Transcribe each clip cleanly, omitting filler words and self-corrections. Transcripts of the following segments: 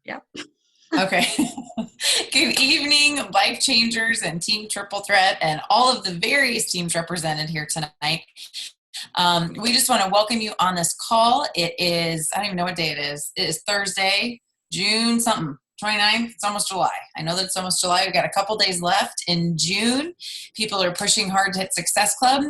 Yep. Okay. Good evening, Life Changers and Team Triple Threat and all of the various teams represented here tonight. We just want to welcome you on this call. It is, I don't even know what day it is. It is Thursday, June something, 29th. It's almost July. I know that it's almost July. We've got a couple days left in June. People are pushing hard to hit Success Club.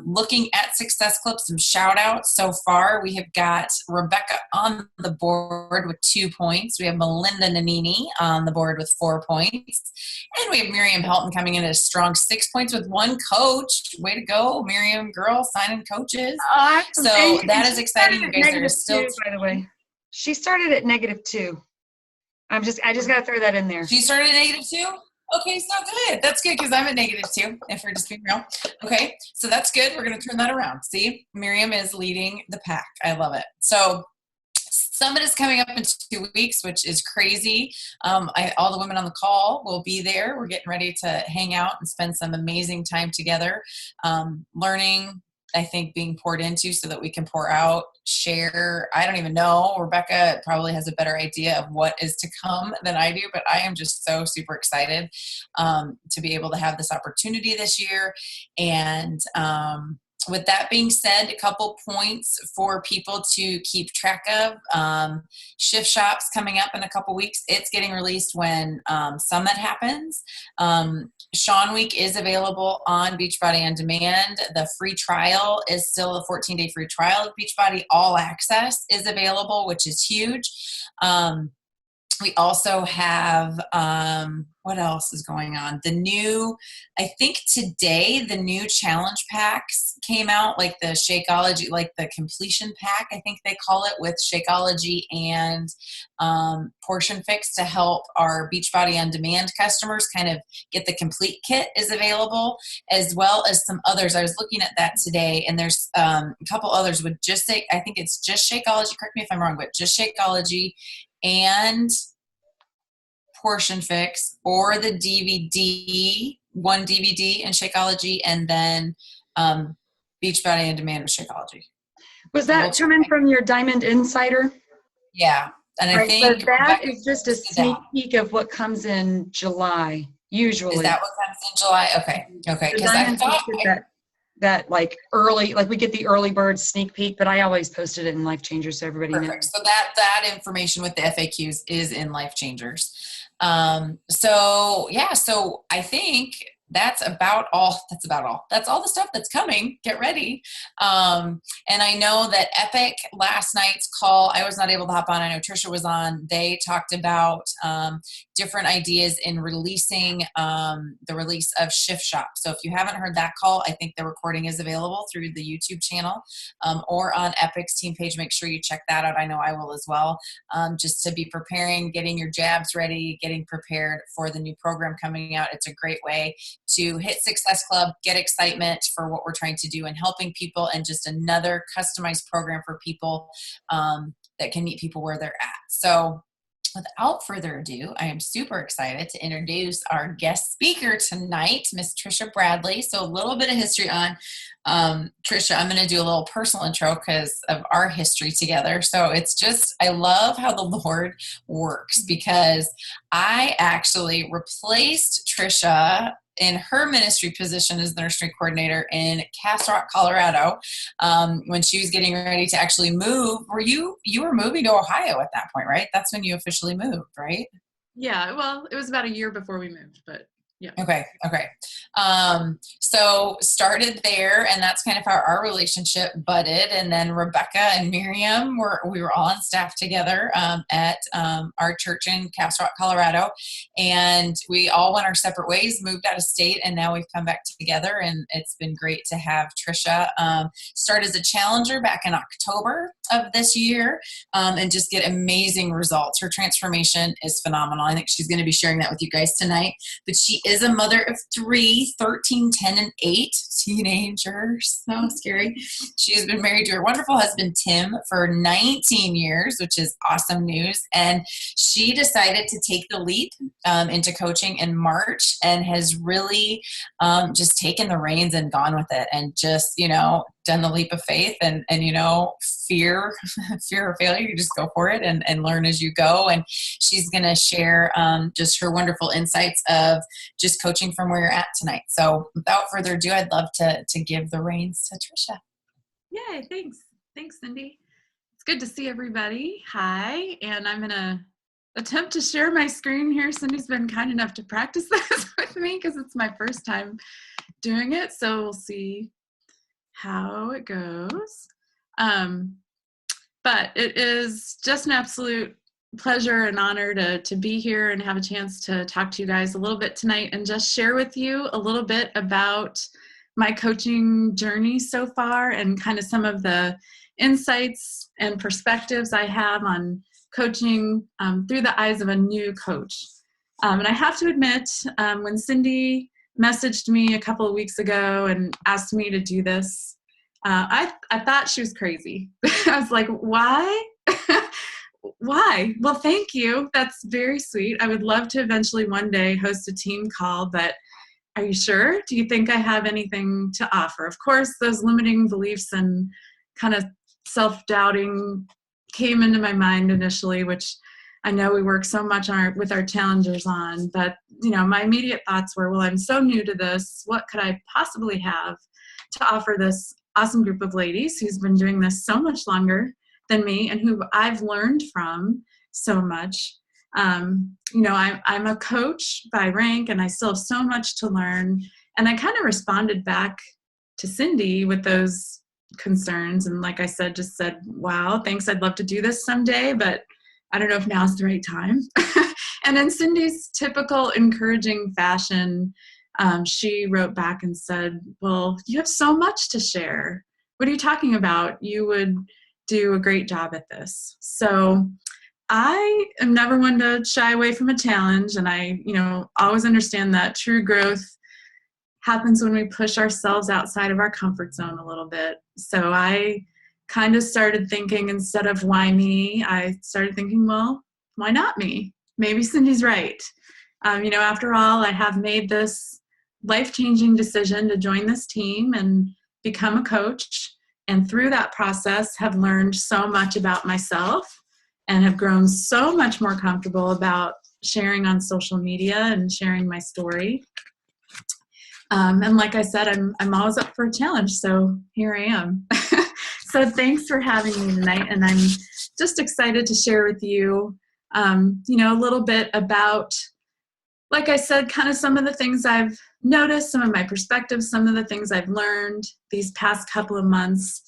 Looking at Success Club, some shout outs so far. We have got Rebecca on the board with 2 points. We have Melinda Nanini on the board with 4 points. And we have Miriam Helton coming in at a strong 6 points with 1 coach. Way to go, Miriam, girl, signing coaches. So that is exciting. You guys are still, by the way. She started at -2. I just got to throw that in there. She started at -2? Okay, so good. That's good because I'm at -2, if we're just being real. Okay, so that's good. We're going to turn that around. See, Miriam is leading the pack. I love it. So Summit is coming up in 2 weeks, which is crazy. All the women on the call will be there. We're getting ready to hang out and spend some amazing time together, learning, I think, being poured into so that we can pour out, share. I don't even know. Rebecca probably has a better idea of what is to come than I do, but I am just so super excited to be able to have this opportunity this year. And with that being said, a couple points for people to keep track of. Shift Shop's coming up in a couple weeks. It's getting released when Summit happens. Sean Week is available on Beachbody On Demand. The free trial is still a 14-day free trial of Beachbody. All access is available, which is huge. We also have, what else is going on? I think today, the new challenge packs came out, like the Shakeology, like the completion pack, I think they call it, with Shakeology and Portion Fix to help our Beachbody On Demand customers kind of get the complete kit is available, as well as some others. I was looking at that today, and there's a couple others with I think it's just Shakeology, correct me if I'm wrong, but just Shakeology and Portion Fix, or the DVD, one DVD in Shakeology, and then Beachbody On Demand with Shakeology. Was that coming from your Diamond Insider? Yeah. And I think so that is just a sneak peek of what comes in July, usually. Is that what comes in July? Okay. Okay. Because I thought that like early, like we get the early bird sneak peek, but I always posted it in Life Changers so everybody knows. So that information with the FAQs is in Life Changers. So I think that's about all. That's all the stuff that's coming. Get ready. And I know that Epic, last night's call, I was not able to hop on. I know Tricia was on. They talked about different ideas in releasing the release of Shift Shop. So if you haven't heard that call, I think the recording is available through the YouTube channel or on Epic's team page. Make sure you check that out. I know I will as well. Just to be preparing, getting your jabs ready, getting prepared for the new program coming out. It's a great way to hit Success Club, get excitement for what we're trying to do and helping people, and just another customized program for people that can meet people where they're at. So without further ado, I am super excited to introduce our guest speaker tonight, Miss Tricia Bradley. So a little bit of history on Tricia. I'm going to do a little personal intro because of our history together. So it's just, I love how the Lord works, because I actually replaced Tricia in her ministry position as the nursery coordinator in Castle Rock, Colorado, when she was getting ready to actually move. You were moving to Ohio at that point, right? That's when you officially moved, right? Yeah, well, it was about a year before we moved, but yeah. Okay. So started there, and that's kind of how our relationship budded. And then Rebecca and Miriam we were all on staff together at our church in Castle Rock, Colorado, and we all went our separate ways, moved out of state, and now we've come back together. And it's been great to have Tricia start as a challenger back in October of this year, and just get amazing results. Her transformation is phenomenal. I think she's going to be sharing that with you guys tonight. But she is a mother of 3, 13, 10, and 8 teenagers. So scary. She has been married to her wonderful husband, Tim, for 19 years, which is awesome news. And she decided to take the leap into coaching in March, and has really just taken the reins and gone with it, and just, done the leap of faith and fear of failure, you just go for it and learn as you go. And she's going to share just her wonderful insights of just coaching from where you're at tonight. So without further ado, I'd love to give the reins to Tricia. Yay, thanks. Thanks, Cindy. It's good to see everybody. Hi, and I'm going to attempt to share my screen here. Cindy's been kind enough to practice this with me because it's my first time doing it. So we'll see how it goes. But it is just an absolute pleasure and honor to be here and have a chance to talk to you guys a little bit tonight and just share with you a little bit about my coaching journey so far and kind of some of the insights and perspectives I have on coaching through the eyes of a new coach. And I have to admit, when Cindy messaged me a couple of weeks ago and asked me to do this, I thought she was crazy. I was like, why? Why? Well, thank you. That's very sweet. I would love to eventually one day host a team call, but are you sure? Do you think I have anything to offer? Of course, those limiting beliefs and kind of self-doubting came into my mind initially, which I know we work so much with our challengers on, but my immediate thoughts were, well, I'm so new to this. What could I possibly have to offer this awesome group of ladies who's been doing this so much longer than me and who I've learned from so much? I'm a coach by rank and I still have so much to learn. And I kind of responded back to Cindy with those concerns. And like I said, just said, wow, thanks. I'd love to do this someday, but I don't know if now's the right time. And in Cindy's typical encouraging fashion, she wrote back and said, well, you have so much to share. What are you talking about? You would do a great job at this. So I am never one to shy away from a challenge. And I, always understand that true growth happens when we push ourselves outside of our comfort zone a little bit. So I kind of started thinking, instead of why me, I started thinking, well, why not me? Maybe Cindy's right. After all, I have made this life-changing decision to join this team and become a coach. And through that process, have learned so much about myself and have grown so much more comfortable about sharing on social media and sharing my story. And like I said, I'm always up for a challenge, so here I am. So thanks for having me tonight, and I'm just excited to share with you, a little bit about, like I said, kind of some of the things I've noticed, some of my perspectives, some of the things I've learned these past couple of months.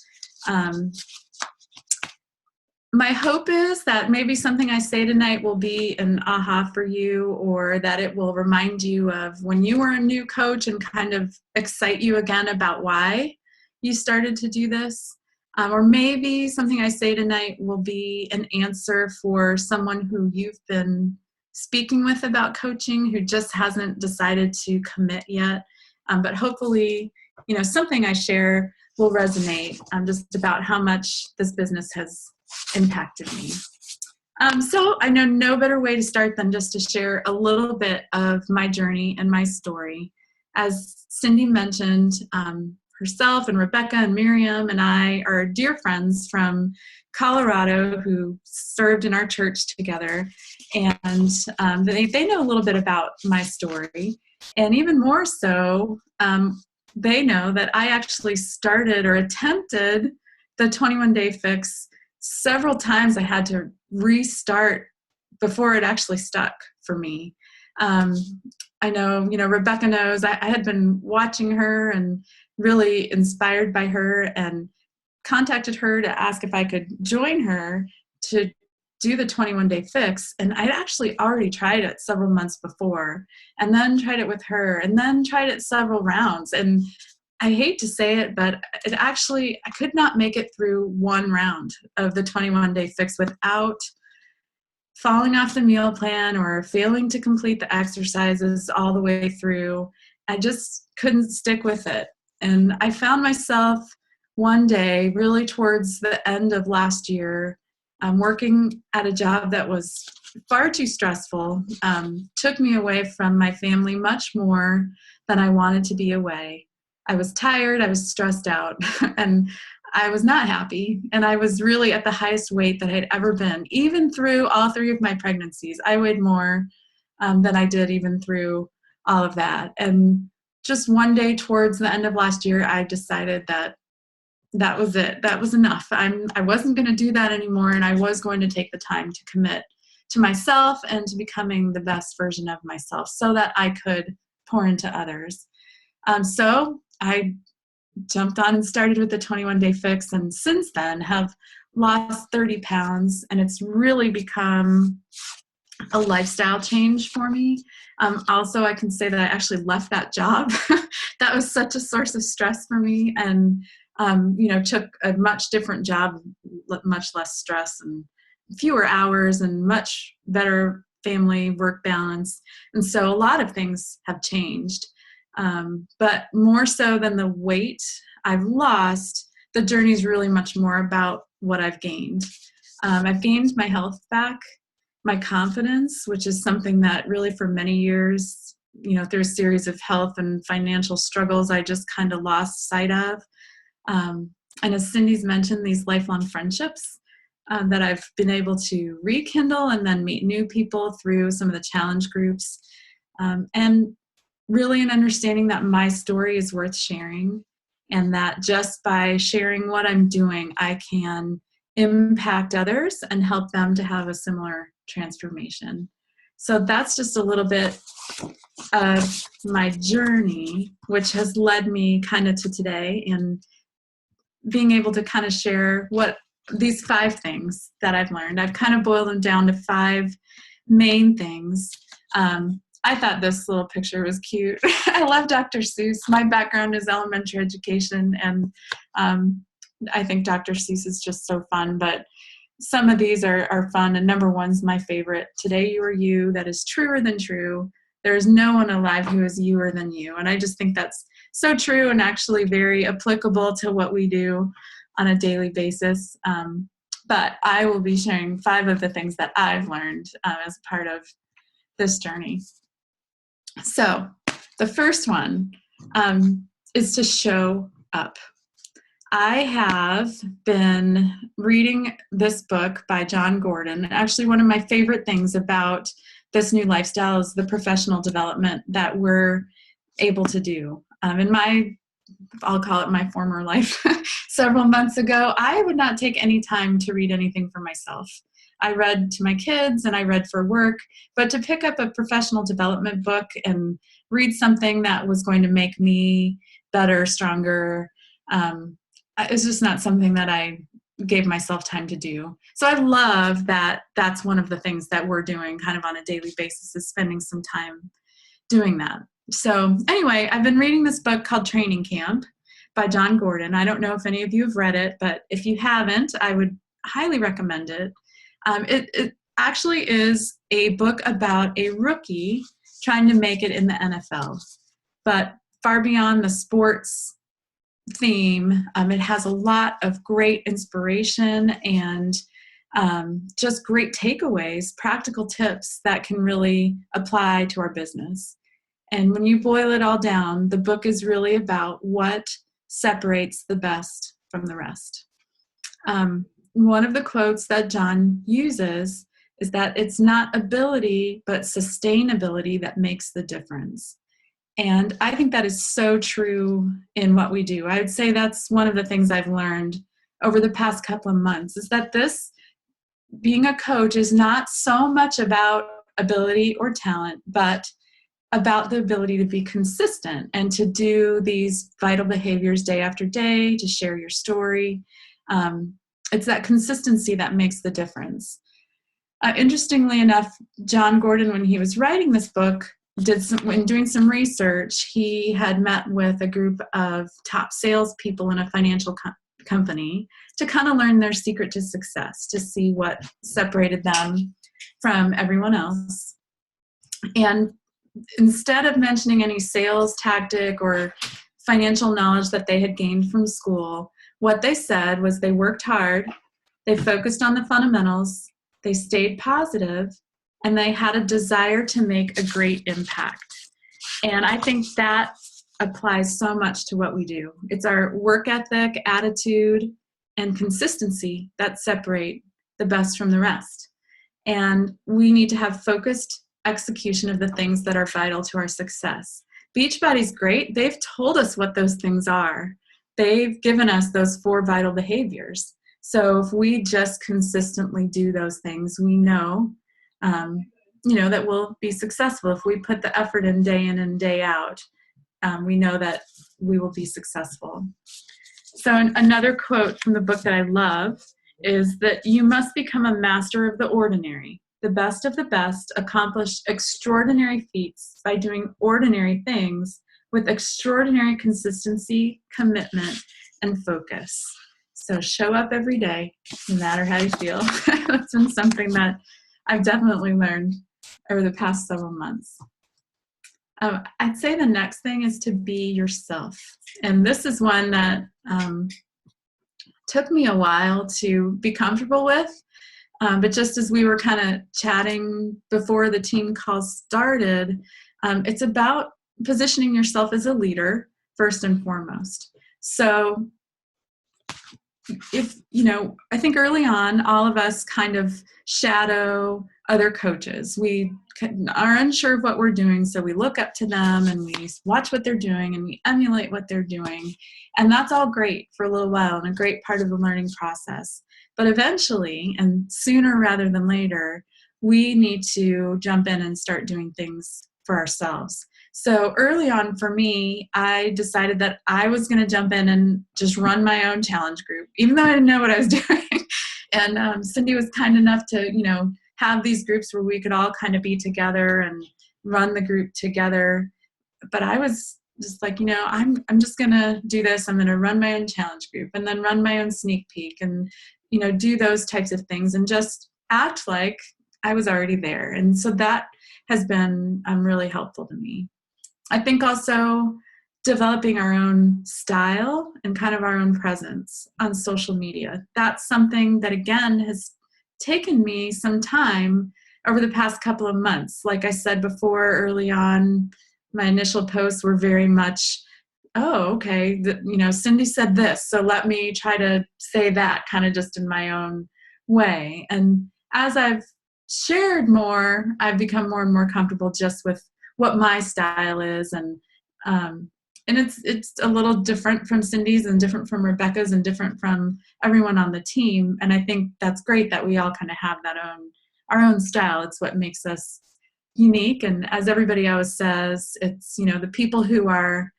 My hope is that maybe something I say tonight will be an aha for you, or that it will remind you of when you were a new coach and kind of excite you again about why you started to do this. Or maybe something I say tonight will be an answer for someone who you've been speaking with about coaching who just hasn't decided to commit yet. But hopefully, something I share will resonate just about how much this business has impacted me. So I know no better way to start than just to share a little bit of my journey and my story. As Cindy mentioned, herself and Rebecca and Miriam and I are dear friends from Colorado who served in our church together. And they know a little bit about my story. And even more so, they know that I actually started or attempted the 21-day fix several times. I had to restart before it actually stuck for me. I know, Rebecca knows I had been watching her and really inspired by her and contacted her to ask if I could join her to do the 21-day fix. And I'd actually already tried it several months before, and then tried it with her, and then tried it several rounds. And I hate to say it, but I could not make it through one round of the 21-day fix without falling off the meal plan or failing to complete the exercises all the way through. I just couldn't stick with it. And I found myself one day, really towards the end of last year, working at a job that was far too stressful, took me away from my family much more than I wanted to be away. I was tired, I was stressed out, and I was not happy. And I was really at the highest weight that I'd ever been. Even through all 3 of my pregnancies, I weighed more than I did even through all of that. And just one day towards the end of last year, I decided that that was it. That was enough. I wasn't going to do that anymore, and I was going to take the time to commit to myself and to becoming the best version of myself so that I could pour into others. So I jumped on and started with the 21-day fix, and since then have lost 30 pounds, and it's really become a lifestyle change for me. Also, I can say that I actually left that job. That was such a source of stress for me, and took a much different job, much less stress and fewer hours and much better family work balance. And so a lot of things have changed. But more so than the weight I've lost, the journey is really much more about what I've gained. I've gained my health back, my confidence, which is something that really for many years, through a series of health and financial struggles, I just kind of lost sight of. And as Cindy's mentioned, these lifelong friendships that I've been able to rekindle and then meet new people through some of the challenge groups. And really an understanding that my story is worth sharing, and that just by sharing what I'm doing, I can impact others and help them to have a similar transformation. So that's just a little bit of my journey, which has led me kind of to today, and being able to kind of share what these 5 things that I've learned. I've kind of boiled them down to 5 main things. I thought this little picture was cute. I love Dr. Seuss. My background is elementary education, and I think Dr. Seuss is just so fun, but some of these are fun, and number 1's my favorite. Today you are you, that is truer than true. There is no one alive who is youer than you. And I just think that's so true and actually very applicable to what we do on a daily basis. But I will be sharing 5 of the things that I've learned as part of this journey. So the first one is to show up. I have been reading this book by John Gordon. Actually, one of my favorite things about this new lifestyle is the professional development that we're able to do. I'll call it my former life, several months ago, I would not take any time to read anything for myself. I read to my kids and I read for work, but to pick up a professional development book and read something that was going to make me better, stronger, it's just not something that I gave myself time to do. So I love that that's one of the things that we're doing kind of on a daily basis, is spending some time doing that. So anyway, I've been reading this book called Training Camp by John Gordon. I don't know if any of you have read it, but if you haven't, I would highly recommend it. It actually is a book about a rookie trying to make it in the NFL, but far beyond the sports theme, it has a lot of great inspiration and just great takeaways, practical tips that can really apply to our business. And when you boil it all down, the book is really about what separates the best from the rest. One of the quotes that John uses is that it's not ability, but sustainability that makes the difference. And I think that is so true in what we do. I would say that's one of the things I've learned over the past couple of months, is that this, being a coach, is not so much about ability or talent, but about the ability to be consistent and to do these vital behaviors day after day, to share your story. It's that consistency that makes the difference. Interestingly enough, John Gordon, when he was writing this book, when doing some research, he had met with a group of top salespeople in a financial company to kind of learn their secret to success, to see what separated them from everyone else. And instead of mentioning any sales tactic or financial knowledge that they had gained from school, what they said was they worked hard, they focused on the fundamentals, they stayed positive, and they had a desire to make a great impact. And I think that applies so much to what we do. It's our work ethic, attitude, and consistency that separate the best from the rest. And we need to have focused execution of the things that are vital to our success. Beachbody's great. They've told us what those things are. They've given us those 4 vital behaviors. So if we just consistently do those things, we know, that we'll be successful. If we put the effort in and day out, we know that we will be successful. So another quote from the book that I love is that you must become a master of the ordinary. The best of the best accomplish extraordinary feats by doing ordinary things with extraordinary consistency, commitment, and focus. So show up every day, no matter how you feel. That's been something that I've definitely learned over the past several months. I'd say the next thing is to be yourself. And this is one that took me a while to be comfortable with. But just as we were kind of chatting before the team call started, it's about positioning yourself as a leader first and foremost. So I think early on, all of us kind of shadow other coaches. We are unsure of what we're doing, so we look up to them and we watch what they're doing and we emulate what they're doing. And that's all great for a little while and a great part of the learning process. But eventually, and sooner rather than later, we need to jump in and start doing things for ourselves. So early on for me, I decided that I was going to jump in and just run my own challenge group, even though I didn't know what I was doing. And Cindy was kind enough to, have these groups where we could all kind of be together and run the group together. But I was just like, I'm just going to do this. I'm going to run my own challenge group and then run my own sneak peek and, do those types of things and just act like I was already there. And so that has been really helpful to me. I think also developing our own style and kind of our own presence on social media. That's something that, again, has taken me some time over the past couple of months. Like I said before, early on, my initial posts were very much, oh, okay, Cindy said this, so let me try to say that kind of just in my own way. And as I've shared more, I've become more and more comfortable just with what my style is, and it's a little different from Cindy's and different from Rebecca's and different from everyone on the team. And I think that's great that we all kind of have our own style. It's what makes us unique. And as everybody always says, it's, the people who are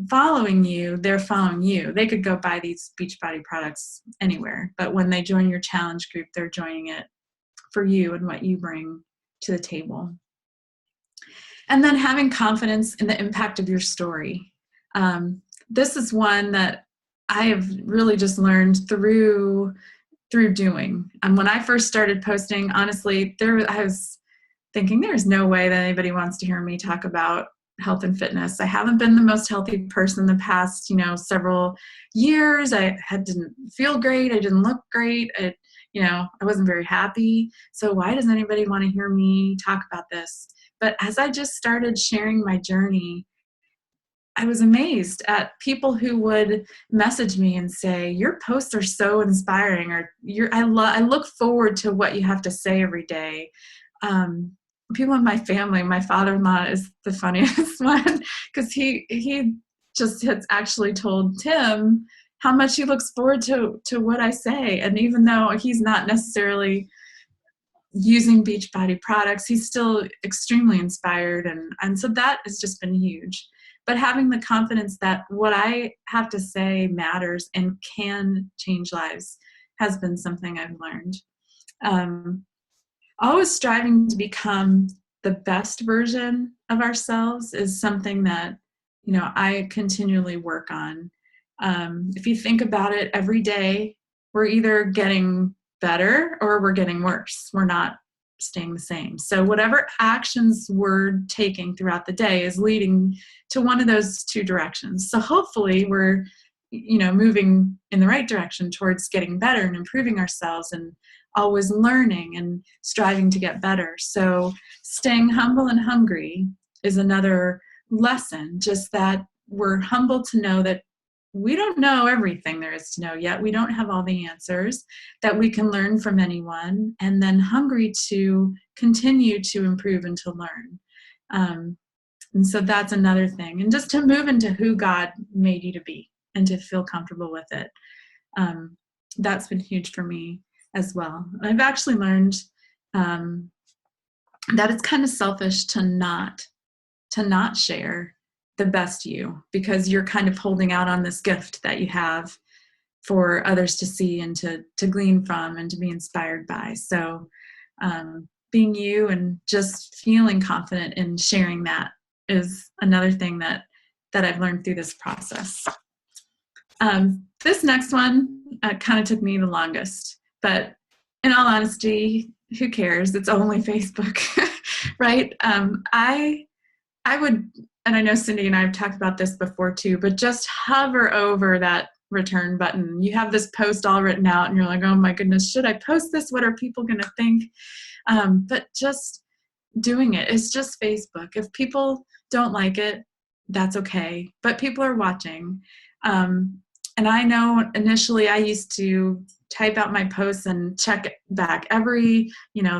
following you, they're following you. They could go buy these Beachbody products anywhere, but when they join your challenge group, they're joining it for you and what you bring to the table. And then having confidence in the impact of your story. This is one that I have really just learned through doing. And when I first started posting, honestly, I was thinking there's no way that anybody wants to hear me talk about health and fitness. I haven't been the most healthy person the past, several years. I didn't feel great. I didn't look great. I wasn't very happy. So why does anybody want to hear me talk about this? But as I just started sharing my journey, I was amazed at people who would message me and say, your posts are so inspiring, or I look forward to what you have to say every day. People in my family, my father-in-law is the funniest one, because he just has actually told Tim how much he looks forward to what I say. And even though he's not necessarily using Beachbody products, he's still extremely inspired. And so that has just been huge. But having the confidence that what I have to say matters and can change lives has been something I've learned. Always striving to become the best version of ourselves is something that, I continually work on. If you think about it, every day, we're either getting better or we're getting worse. We're not staying the same. So whatever actions we're taking throughout the day is leading to one of those two directions. So hopefully we're, moving in the right direction towards getting better and improving ourselves and always learning and striving to get better. So staying humble and hungry is another lesson, just that we're humble to know that we don't know everything there is to know yet. We don't have all the answers, that we can learn from anyone, and then hungry to continue to improve and to learn. And so that's another thing. And just to move into who God made you to be and to feel comfortable with it. That's been huge for me as well. I've actually learned that it's kind of selfish to not share the best you, because you're kind of holding out on this gift that you have for others to see and to glean from and to be inspired by. So being you and just feeling confident in sharing that is another thing that I've learned through this process. This next one kind of took me the longest, but in all honesty, who cares? It's only Facebook, right? I would, and I know Cindy and I have talked about this before too, but just hover over that return button. You have this post all written out and you're like, oh my goodness, should I post this? What are people going to think? But just doing it. It's just Facebook. If people don't like it, that's okay. But people are watching. And I know initially I used to type out my posts and check it back every,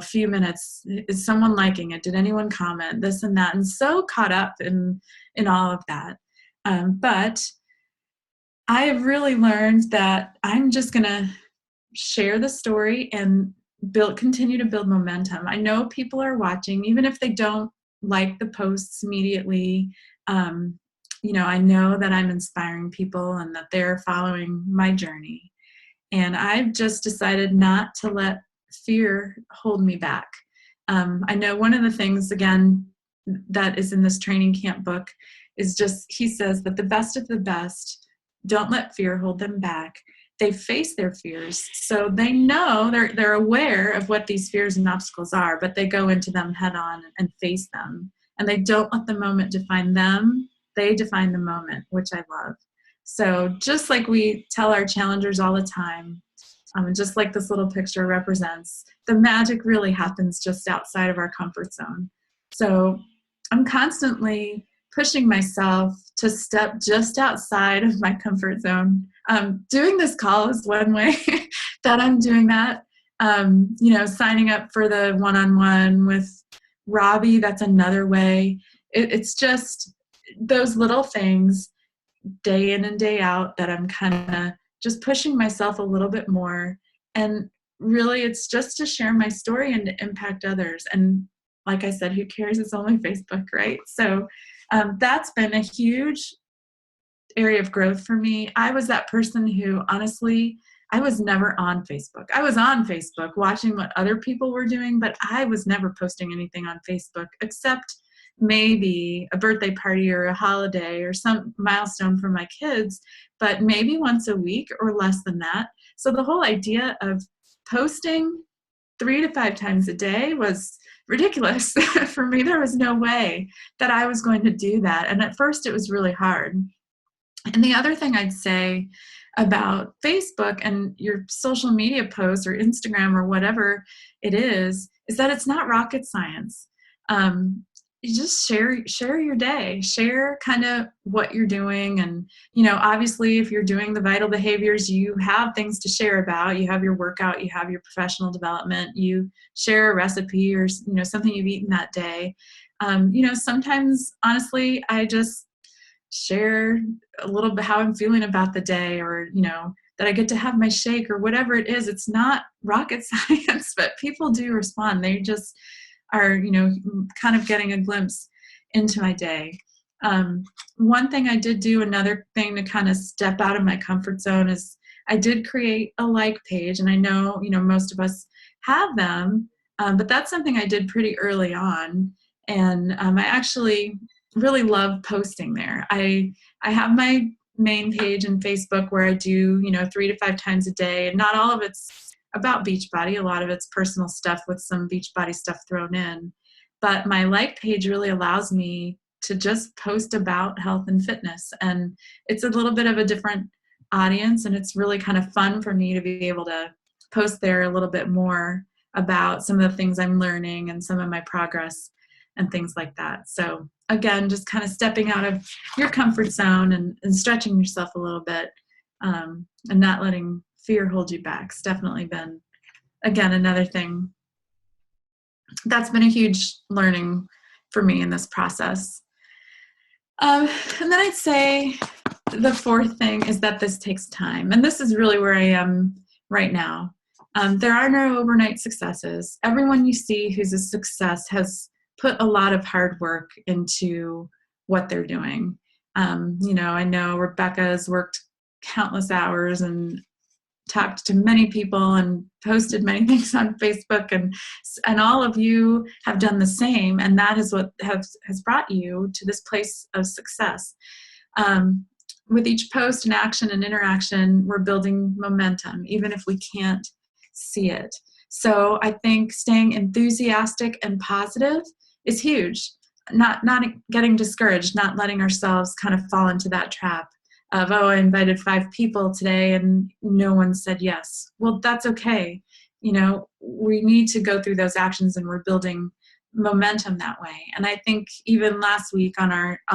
few minutes. Is someone liking it? Did anyone comment? This and that. And so caught up in all of that. But I have really learned that I'm just going to share the story and continue to build momentum. I know people are watching, even if they don't like the posts immediately. I know that I'm inspiring people and that they're following my journey. And I've just decided not to let fear hold me back. I know one of the things, again, that is in this training camp book is just, he says that the best of the best don't let fear hold them back. They face their fears. So they know, they're aware of what these fears and obstacles are, but they go into them head on and face them. And they don't let the moment define them. They define the moment, which I love. So just like we tell our challengers all the time, just like this little picture represents, the magic really happens just outside of our comfort zone. So I'm constantly pushing myself to step just outside of my comfort zone. Doing this call is one way that I'm doing that. Signing up for the one-on-one with Robbie, that's another way. It's just those little things day in and day out that I'm kind of just pushing myself a little bit more. And really it's just to share my story and to impact others. And like I said, who cares? It's only Facebook, right? So that's been a huge area of growth for me. I was that person who, honestly, I was never on Facebook. I was on Facebook watching what other people were doing, but I was never posting anything on Facebook except maybe a birthday party or a holiday or some milestone for my kids, but maybe once a week or less than that. So the whole idea of posting 3 to 5 times a day was ridiculous. For me, there was no way that I was going to do that. And at first it was really hard. And the other thing I'd say about Facebook and your social media posts or Instagram or whatever it is that it's not rocket science. You just share your day, share kind of what you're doing. And, obviously if you're doing the vital behaviors, you have things to share about. You have your workout, you have your professional development, you share a recipe or, something you've eaten that day. Sometimes, honestly, I just share a little bit how I'm feeling about the day, or, that I get to have my shake or whatever it is. It's not rocket science, but people do respond. They just are, kind of getting a glimpse into my day. One thing I did do, another thing to kind of step out of my comfort zone, is I did create a like page. And I know, most of us have them, but that's something I did pretty early on. And I actually really love posting there. I have my main page in Facebook where I do, 3 to 5 times a day, and not all of it's about Beachbody. A lot of it's personal stuff with some Beachbody stuff thrown in. But my like page really allows me to just post about health and fitness. And it's a little bit of a different audience, and it's really kind of fun for me to be able to post there a little bit more about some of the things I'm learning and some of my progress and things like that. So again, just kind of stepping out of your comfort zone and stretching yourself a little bit, and not letting fear hold you back. It's definitely been, again, another thing that's been a huge learning for me in this process. And then I'd say the fourth thing is that this takes time. And this is really where I am right now. There are no overnight successes. Everyone you see who's a success has put a lot of hard work into what they're doing. I know Rebecca has worked countless hours and talked to many people and posted many things on Facebook, and all of you have done the same, and that is what has brought you to this place of success. With each post and action and interaction, we're building momentum, even if we can't see it. So I think staying enthusiastic and positive is huge. Not getting discouraged, not letting ourselves kind of fall into that trap of, oh, I invited 5 people today and no one said yes. Well, that's okay. We need to go through those actions, and we're building momentum that way. And I think even last week on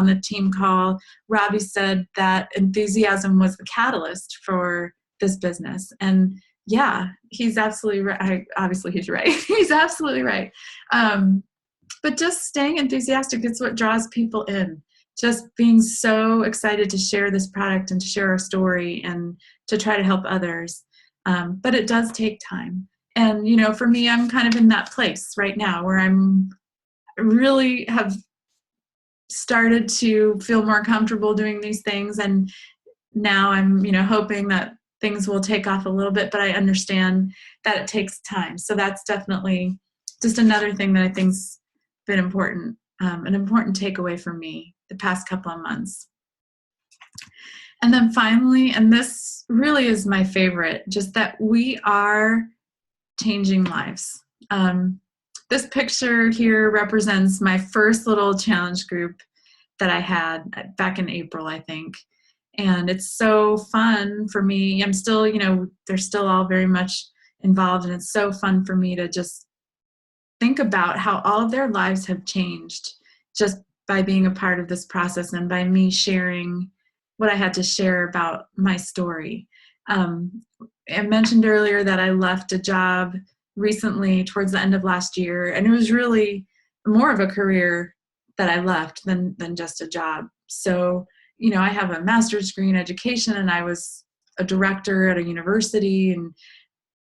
the team call, Robbie said that enthusiasm was the catalyst for this business. And yeah, he's absolutely right. Obviously he's right. He's absolutely right. But just staying enthusiastic is what draws people in. Just being so excited to share this product and to share our story and to try to help others. But it does take time. And, for me, I'm kind of in that place right now where I'm really have started to feel more comfortable doing these things. And now I'm, hoping that things will take off a little bit, but I understand that it takes time. So that's definitely just another thing that I think's been important, an important takeaway for me the past couple of months. And then finally, and this really is my favorite, just that we are changing lives. This picture here represents my first little challenge group that I had back in April, I think. And it's so fun for me. I'm still, they're still all very much involved, and it's so fun for me to just think about how all of their lives have changed just by being a part of this process and by me sharing what I had to share about my story. I mentioned earlier that I left a job recently towards the end of last year, and it was really more of a career that I left than just a job. So, I have a master's degree in education, and I was a director at a university and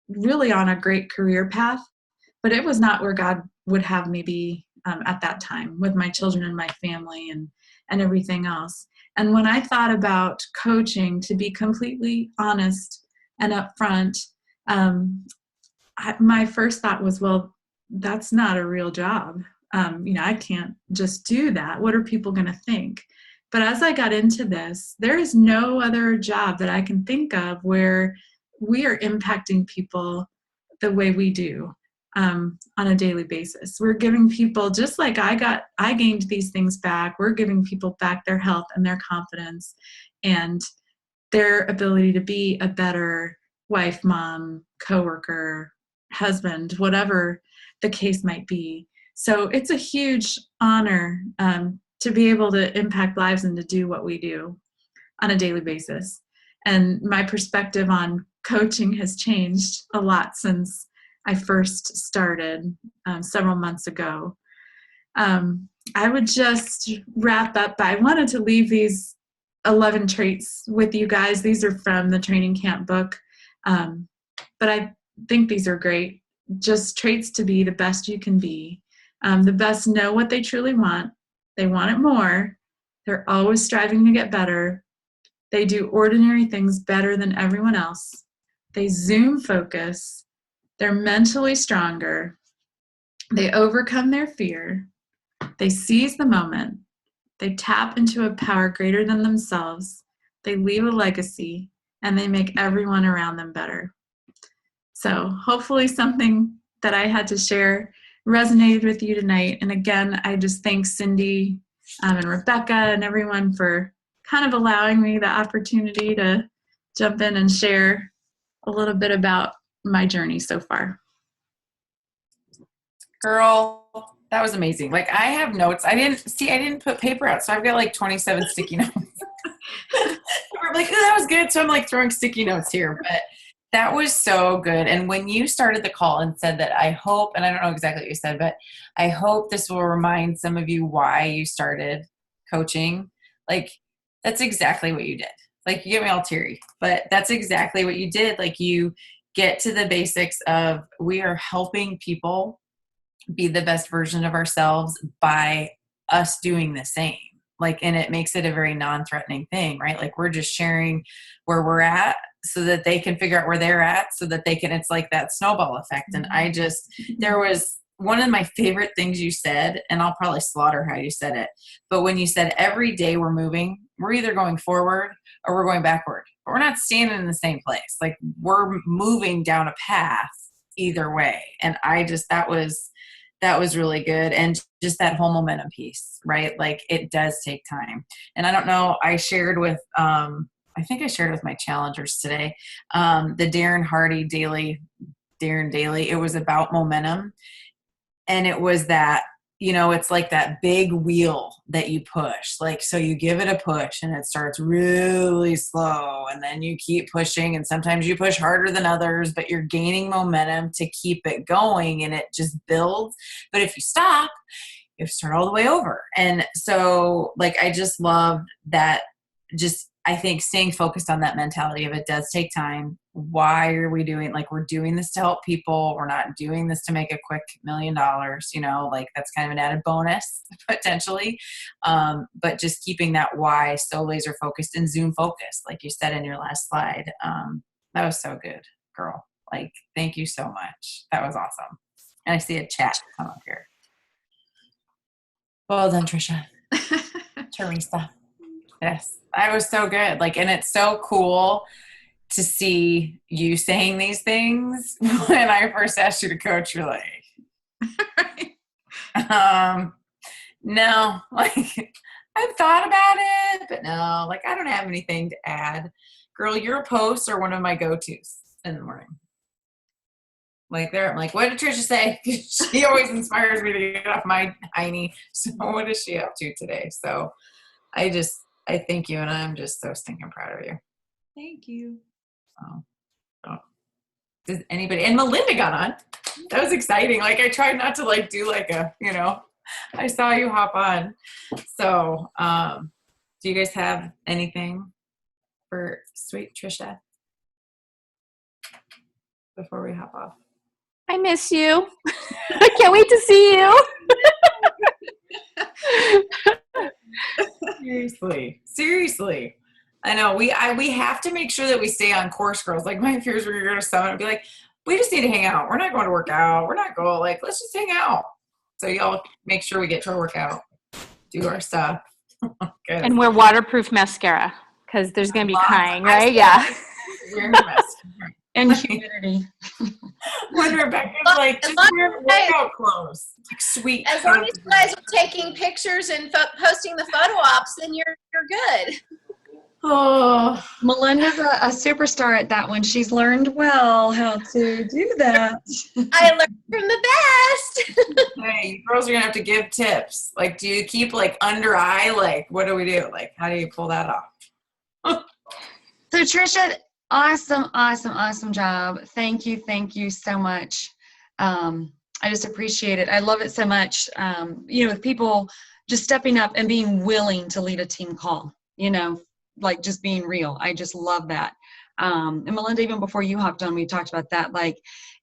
really on a great career path, but it was not where God would have me be at that time with my children and my family and everything else. And when I thought about coaching, to be completely honest and upfront, my first thought was, well, that's not a real job. I can't just do that. What are people going to think? But as I got into this, there is no other job that I can think of where we are impacting people the way we do on a daily basis. We're giving people, just like I gained these things back, we're giving people back their health and their confidence and their ability to be a better wife, mom, coworker, husband, whatever the case might be. So it's a huge honor to be able to impact lives and to do what we do on a daily basis. And my perspective on coaching has changed a lot since I first started several months ago. I would just wrap up. I wanted to leave these 11 traits with you guys. These are from the training camp book. But I think these are great. Just traits to be the best you can be. The best know what they truly want. They want it more. They're always striving to get better. They do ordinary things better than everyone else. They zoom focus. They're mentally stronger. They overcome their fear. They seize the moment. They tap into a power greater than themselves. They leave a legacy, and they make everyone around them better. So hopefully something that I had to share resonated with you tonight. And again, I just thank Cindy and Rebecca and everyone for kind of allowing me the opportunity to jump in and share a little bit about my journey so far. Girl, That was amazing. Like I have notes. I didn't put paper out. So I've got like 27 sticky notes. We're like, oh, that was good. So I'm like throwing sticky notes here, but that was so good. And when you started the call and said that, I hope, and I don't know exactly what you said, but I hope this will remind some of you why you started coaching. Like that's exactly what you did. Like you get me all teary, but that's exactly what you did. Like you get to the basics of we are helping people be the best version of ourselves by us doing the same. Like, and it makes it a very non-threatening thing, right? Like we're just sharing where we're at so that they can figure out where they're at so that they can, it's like that snowball effect. And there was one of my favorite things you said, and I'll probably slaughter how you said it, but when you said every day we're moving, we're either going forward or we're going backward, but we're not standing in the same place. Like we're moving down a path either way. And that was really good. And just that whole momentum piece, right? Like it does take time. And I don't know, I shared with, I think I shared with my challengers today, the Darren Hardy Daily, it was about momentum. And it was that, you know, it's like that big wheel that you push. Like, so you give it a push and it starts really slow and then you keep pushing and sometimes you push harder than others, but you're gaining momentum to keep it going and it just builds. But if you stop, you have to start all the way over. And so like, I just love that. Just, I think staying focused on that mentality of it does take time. Why are we doing, like, we're doing this to help people. We're not doing this to make a quick $1 million, you know, like that's kind of an added bonus potentially. But just keeping that why so laser focused and Zoom focused, like you said in your last slide. That was so good, girl. Like, thank you so much. That was awesome. And I see a chat come up here. Well done, Tricia. Teresa. Yes, that was so good. Like, and it's so cool to see you saying these things. When I first asked you to coach, you're like, no, like I've thought about it, but no, like I don't have anything to add. Girl, your posts are one of my go-tos in the morning. Like there, I'm like, what did Tricia say? She always inspires me to get off my hiney. So what is she up to today? So I thank you, and I'm just so stinking proud of you. Thank you. So, does anybody, and Melinda got on. That was exciting. Like I tried not to like do like a, you know, I saw you hop on. So, do you guys have anything for sweet Tricia before we hop off? I miss you. I can't wait to see you. Seriously. I know we have to make sure that we stay on course, girls. Like my fears were going to go to Summit and be like, we just need to hang out. We're not going to work out. We're not going, like, let's just hang out. So y'all make sure we get to our workout, do our stuff. Good. And wear waterproof mascara because there's going to be crying, right? Yeah. Wear mascara. And humidity. When Rebecca's like, just wear workout clothes. Like sweet. As long as you guys are taking pictures and posting the photo ops, then you're good. Oh, Melinda's a superstar at that one. She's learned well how to do that. I learned from the best. hey, you girls are gonna have to give tips. Like, do you keep like under eye? Like, what do we do? Like, how do you pull that off? So Tricia, awesome job. Thank you so much. I just appreciate it. I love it so much. You know, with people just stepping up and being willing to lead a team call, you know, like just being real. I just love that. And Melinda, even before you hopped on, we talked about that. Like,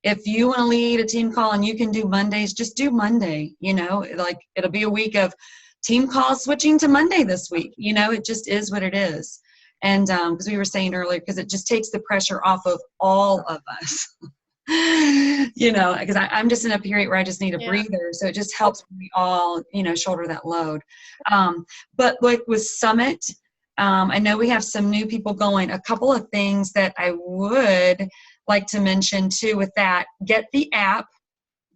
if you want to lead a team call and you can do Mondays, just do Monday, you know, like it'll be a week of team calls switching to Monday this week. You know, it just is what it is. And because we were saying earlier, because it just takes the pressure off of all of us, you know, because I'm just in a period where I just need a breather. So it just helps we all, you know, shoulder that load. But like with Summit, I know we have some new people going. A couple of things that I would like to mention too with that: get the app,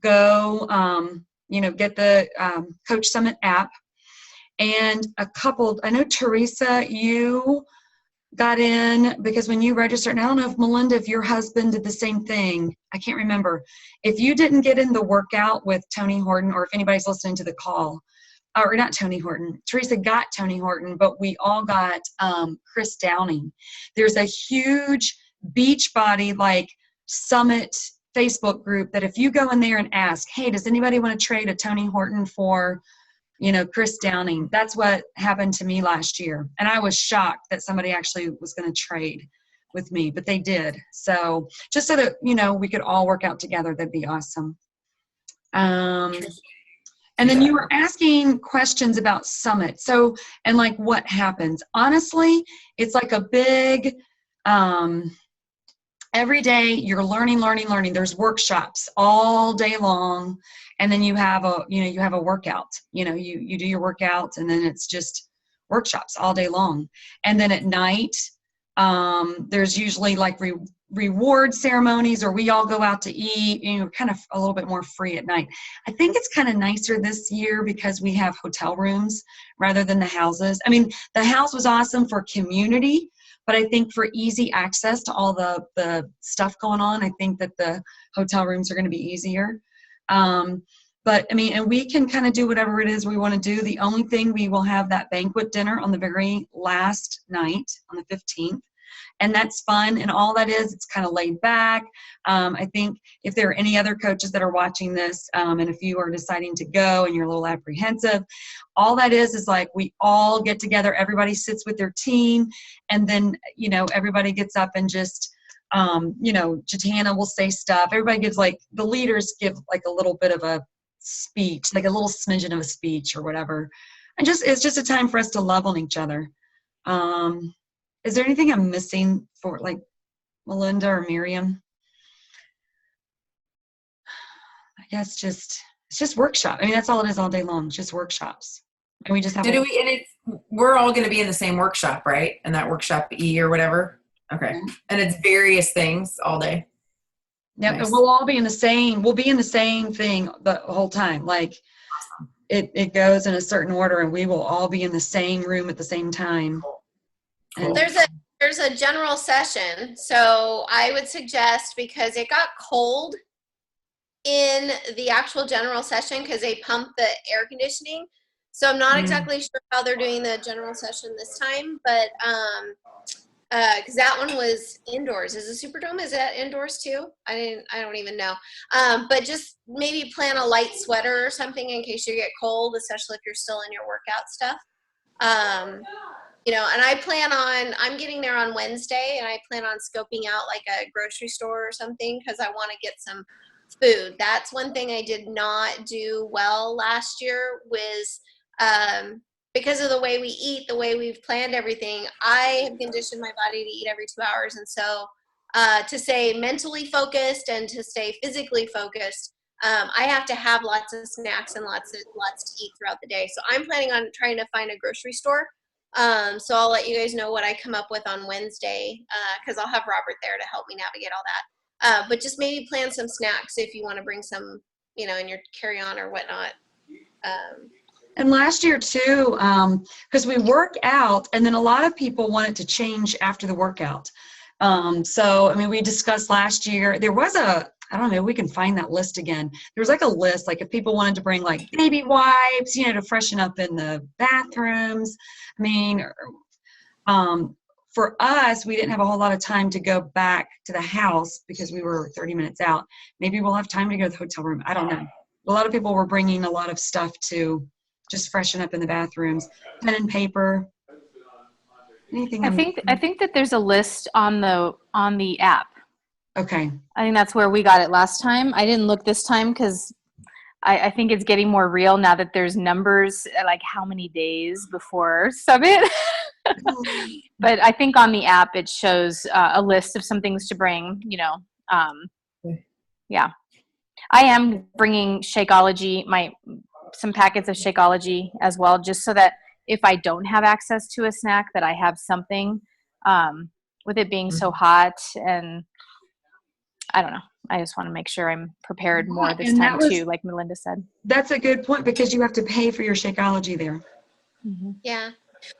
go, you know, get the Coach Summit app, and a couple. I know Teresa, you got in because when you registered, and I don't know if Melinda, if your husband did the same thing, I can't remember. If you didn't get in the workout with Tony Horton, or if anybody's listening to the call, or not Tony Horton, Teresa got Tony Horton, but we all got Chris Downing. There's a huge Beachbody like summit Facebook group that if you go in there and ask, hey, does anybody want to trade a Tony Horton for, Chris Downing? That's what happened to me last year. And I was shocked that somebody actually was going to trade with me, but they did. So just so that, we could all work out together, that'd be awesome. And then you were asking questions about Summit. So, and like what happens? Honestly, it's like a big, every day you're learning. There's workshops all day long. And then you have a workout, you do your workouts, and then it's just workshops all day long. And then at night, there's usually like reward ceremonies, or we all go out to eat, kind of a little bit more free at night. I think it's kind of nicer this year because we have hotel rooms rather than the houses. I mean, the house was awesome for community, but I think for easy access to all the stuff going on, I think that the hotel rooms are going to be easier. But I mean, and we can kind of do whatever it is we want to do. The only thing, we will have that banquet dinner on the very last night on the 15th. And that's fun. And all that is, it's kind of laid back. I think if there are any other coaches that are watching this, and if you are deciding to go and you're a little apprehensive, all that is like we all get together, everybody sits with their team, and then, everybody gets up and just, Jatana will say stuff. Everybody gives the leaders give like a little bit of a speech, like a little smidgen of a speech or whatever. And it's just a time for us to love on each other. Is there anything I'm missing for like Melinda or Miriam? I guess it's just workshop. I mean, that's all it is all day long, just workshops. And we just have we're all going to be in the same workshop, right? In that workshop E or whatever. Okay. Mm-hmm. And it's various things all day. Yeah, Nice. and we'll be in the same thing the whole time. Like it goes in a certain order, and we will all be in the same room at the same time. Cool. There's a general session. So I would suggest, because it got cold in the actual general session because they pumped the air conditioning. So I'm not exactly sure how they're doing the general session this time, but because that one was indoors. Is the Superdome, is that indoors too? I don't even know. But just maybe plan a light sweater or something in case you get cold, especially if you're still in your workout stuff. And I'm getting there on Wednesday, and I plan on scoping out like a grocery store or something because I want to get some food. That's one thing I did not do well last year was because of the way we eat, the way we've planned everything. I have conditioned my body to eat every 2 hours. And so to stay mentally focused and to stay physically focused, I have to have lots of snacks and lots to eat throughout the day. So I'm planning on trying to find a grocery store. So I'll let you guys know what I come up with on Wednesday, because I'll have Robert there to help me navigate all that. But just maybe plan some snacks if you want to bring some, in your carry-on or whatnot. And last year too, because we work out, and then a lot of people wanted to change after the workout. So, I mean, we discussed last year, there was I don't know, we can find that list again. There was like a list, like if people wanted to bring like baby wipes, to freshen up in the bathrooms. I mean, for us, we didn't have a whole lot of time to go back to the house because we were 30 minutes out. Maybe we'll have time to go to the hotel room. I don't know. A lot of people were bringing a lot of stuff to just freshen up in the bathrooms, pen and paper. Anything? I think that there's a list on the app. Okay. I think that's where we got it last time. I didn't look this time because I think it's getting more real now that there's numbers, like how many days before Summit. But I think on the app it shows a list of some things to bring, yeah. I am bringing Shakeology, some packets of Shakeology as well, just so that if I don't have access to a snack, that I have something, with it being so hot. And I don't know. I just want to make sure I'm prepared more this time too, like Melinda said. That's a good point because you have to pay for your Shakeology there. Mm-hmm. Yeah.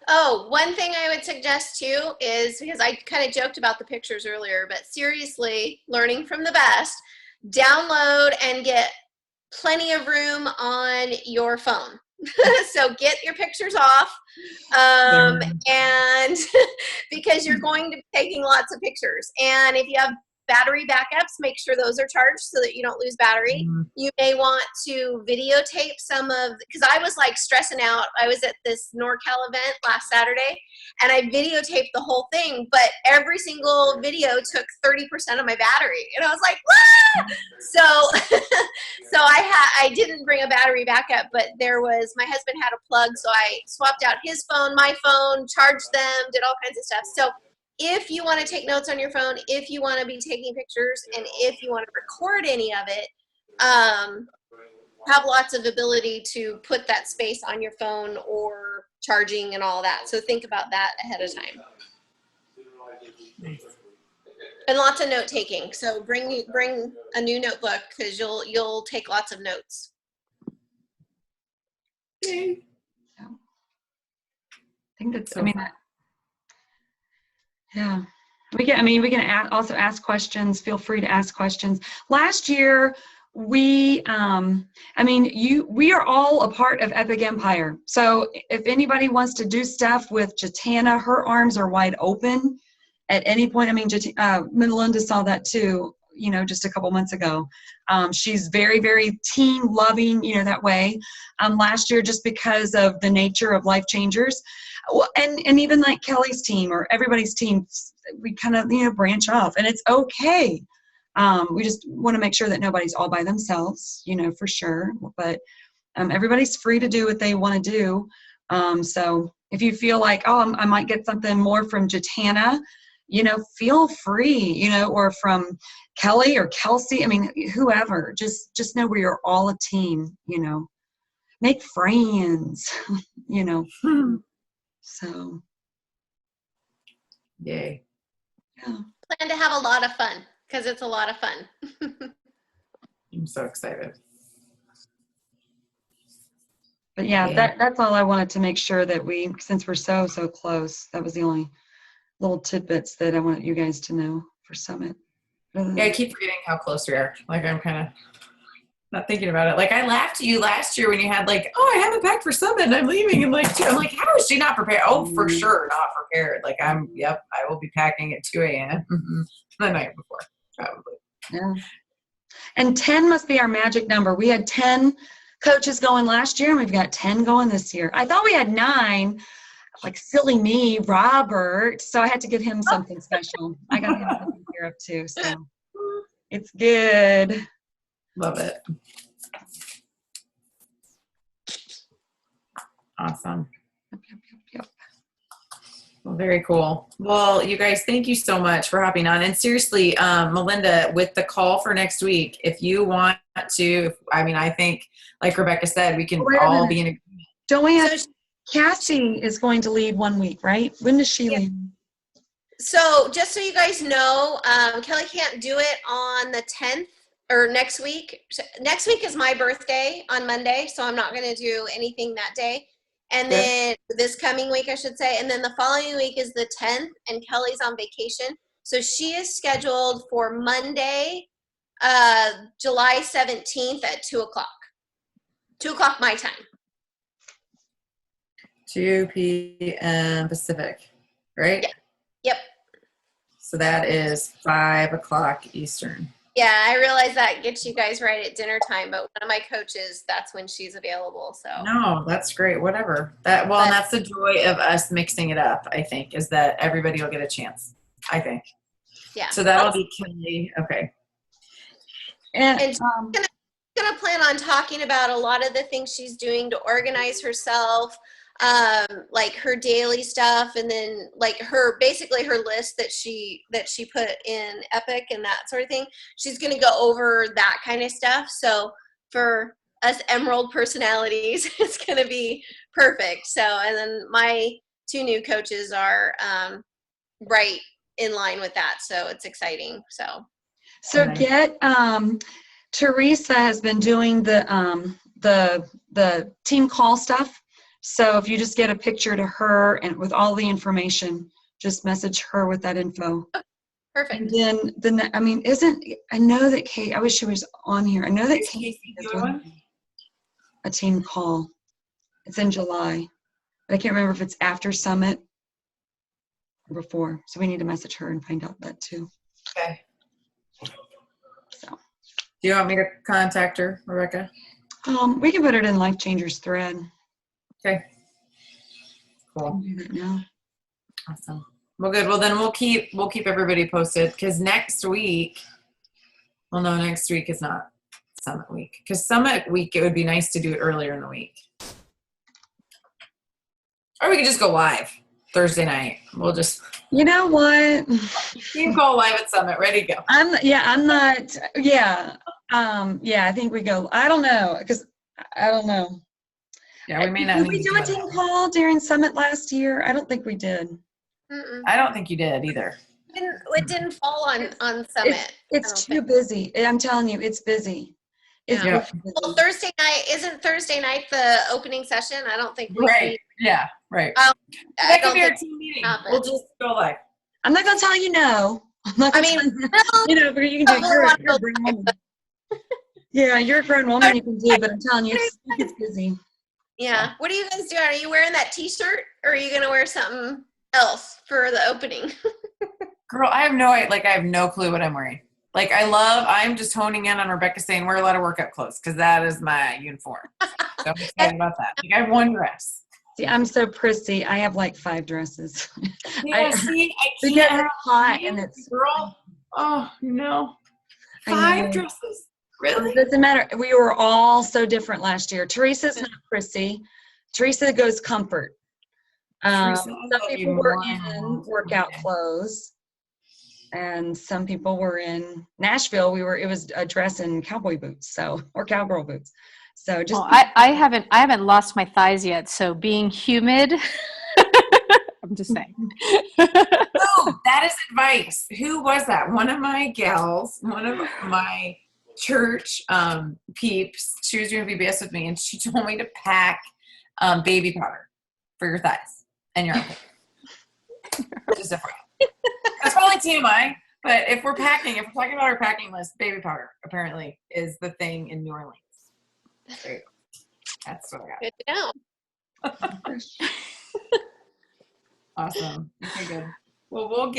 Oh, one thing I would suggest too is, because I kind of joked about the pictures earlier, but seriously, learning from the best, download and get plenty of room on your phone. So get your pictures off, and because you're going to be taking lots of pictures. And if you have battery backups, make sure those are charged so that you don't lose battery. You may want to videotape some of, because I was like stressing out. I was at this NorCal event last Saturday and I videotaped the whole thing, but every single video took 30% of my battery. And I was like, "Wah!" So, so I didn't bring a battery backup, but my husband had a plug. So I swapped out his phone, my phone, charged them, did all kinds of stuff. So if you want to take notes on your phone, if you want to be taking pictures, and if you want to record any of it, have lots of ability to put that space on your phone or charging and all that. So think about that ahead of time. And lots of note taking. So bring a new notebook, because you'll take lots of notes. I think that's, I mean, yeah. We can also ask questions. Feel free to ask questions. Last year, we are all a part of Epic Empire. So if anybody wants to do stuff with Jatana, her arms are wide open at any point. I mean, Melinda saw that too, just a couple months ago. She's very, very team loving, that way. Last year, just because of the nature of Life Changers, and even like Kelly's team or everybody's team, we kind of, branch off, and it's okay. We just want to make sure that nobody's all by themselves, for sure. But everybody's free to do what they want to do. So if you feel like, I might get something more from Jatana, feel free, or from Kelly or Kelsey. I mean, whoever, just know we are all a team, make friends, So. Yay. Yeah. Plan to have a lot of fun, because it's a lot of fun. I'm so excited. But yeah, that's all I wanted to make sure that since we're so close, that was the only little tidbits that I want you guys to know for Summit. Yeah, I keep forgetting how close we are. Like, I'm kind of not thinking about it. Like, I laughed at you last year when you had like, I haven't packed for Summit and I'm leaving in like 2. I'm like, how is she not prepared? Oh, for sure not prepared. Like, I will be packing at 2 a.m. The night before, probably. Yeah. And 10 must be our magic number. We had 10 coaches going last year, and we've got 10 going this year. I thought we had 9. Like, silly me, Robert. So I had to give him something special. I got him something here up too. So it's good. Love it. Awesome. Yep. Well, very cool. Well, you guys, thank you so much for hopping on. And seriously, Melinda, with the call for next week, if you want to, I think, like Rebecca said, we can all be in agreement. Don't we have, Cassie is going to lead 1 week, right? When does she leave? So just so you guys know, Kelly can't do it on the 10th or next week. Next week is my birthday on Monday, so I'm not going to do anything that day. And then this coming week, I should say, and then the following week is the 10th, and Kelly's on vacation. So she is scheduled for Monday, July 17th at 2 o'clock. 2 o'clock my time. 2 p.m. Pacific, right? Yep. So that is 5 o'clock Eastern. Yeah, I realize that gets you guys right at dinner time, but one of my coaches, that's when she's available. So no, that's great. Whatever. And that's the joy of us mixing it up, I think, is that everybody will get a chance, I think. Yeah. So that'll be Kelly. Okay. And she's gonna plan on talking about a lot of the things she's doing to organize herself, like her daily stuff, and then like basically her list that she put in Epic and that sort of thing. She's going to go over that kind of stuff. So for us Emerald personalities, it's going to be perfect. So, and then my 2 new coaches are right in line with that. So it's exciting. So get Teresa has been doing the team call stuff. So if you just get a picture to her and with all the information, just message her with that info. Perfect. And then, I mean, I know that Kate, I wish she was on here. I know that Is Kate Casey is doing doing one? a team call. It's in July. But I can't remember if it's after Summit or before. So we need to message her and find out that too. Okay. So Do you want me to contact her, Rebecca? we can put it in Life Changers thread. Okay. I'll Cool. do that now. Awesome. Well, good. Well, then we'll keep everybody posted because next week. Well, no, next week is not Summit week. Because Summit week, it would be nice to do it earlier in the week. Or we could just go live Thursday night. We'll just You know what? team call live at Summit. Ready to go. I'm not. Yeah. I think we go. I don't know because I don't know. Yeah, we may not Did need we to do do a it. team call during Summit last year? I don't think we did. Mm-mm. I don't think you did either. It didn't fall on Summit. It's I don't too think. busy. I'm telling you, it's busy. It's Yeah. really Well, busy. Thursday night isn't Thursday night the opening session. I don't think we. Right. Yeah. Right. I That could don't be our think. team meeting. happen. We'll just go live. I'm not gonna tell you no. I'm not I gonna mean, tell you, but you can do. You're a grown woman. Yeah, you're a grown woman. You can do, but I'm telling you, it's busy. yeah. What are you guys doing? Are you wearing that T-shirt, or are you gonna wear something else for the opening? Girl, I have no clue what I'm wearing. I'm just honing in on Rebecca saying wear a lot of workout clothes because that is my uniform. So I'm excited about that. I have one dress. See, I'm so prissy. I have like 5 dresses. Yeah, see, I Because can't. it's hot and it's Girl. Oh, no. I know. 5 dresses. Really? It doesn't matter. We were all so different last year. Teresa's not prissy. Teresa goes comfort. Teresa, I Some love you people were more in and more. workout Okay. clothes, and some people were in Nashville. It was a dress and cowboy boots, or cowgirl boots. So just Well, I haven't lost my thighs yet, so being humid. I'm just saying. Oh, that is advice. Who was that? One of my gals, one of my church peeps, she was doing VBS with me, and she told me to pack baby powder for your thighs and your armpit. Just a That's probably TMI, but if we're talking about our packing list, baby powder apparently is the thing in New Orleans. There you go. That's what I got. Good to know. Awesome. Okay, good. Well, we'll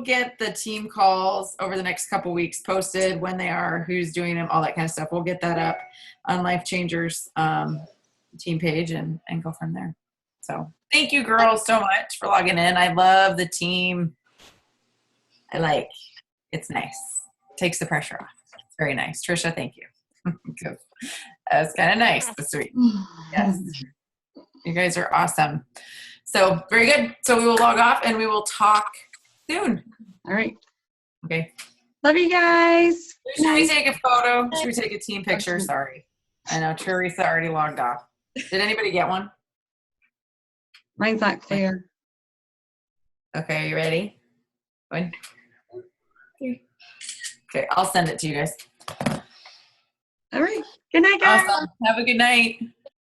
get the team calls over the next couple weeks posted, when they are, who's doing them, all that kind of stuff. We'll get that up on Life Changers team page and go from there. So thank you girls so much for logging in. I love the team. It's nice. Takes the pressure off. It's very nice. Tricia, thank you. That was kind of nice this week. Yes. You guys are awesome. So very good. So we will log off and we will talk soon. all right. Okay. Love you guys. Should we take a photo? Should we take a team picture? Sorry. I know Teresa already logged off. Did anybody get one? Mine's not clear. Okay, you ready? 1, 2. Okay, I'll send it to you guys. All right. Good night, guys. Awesome. Have a good night.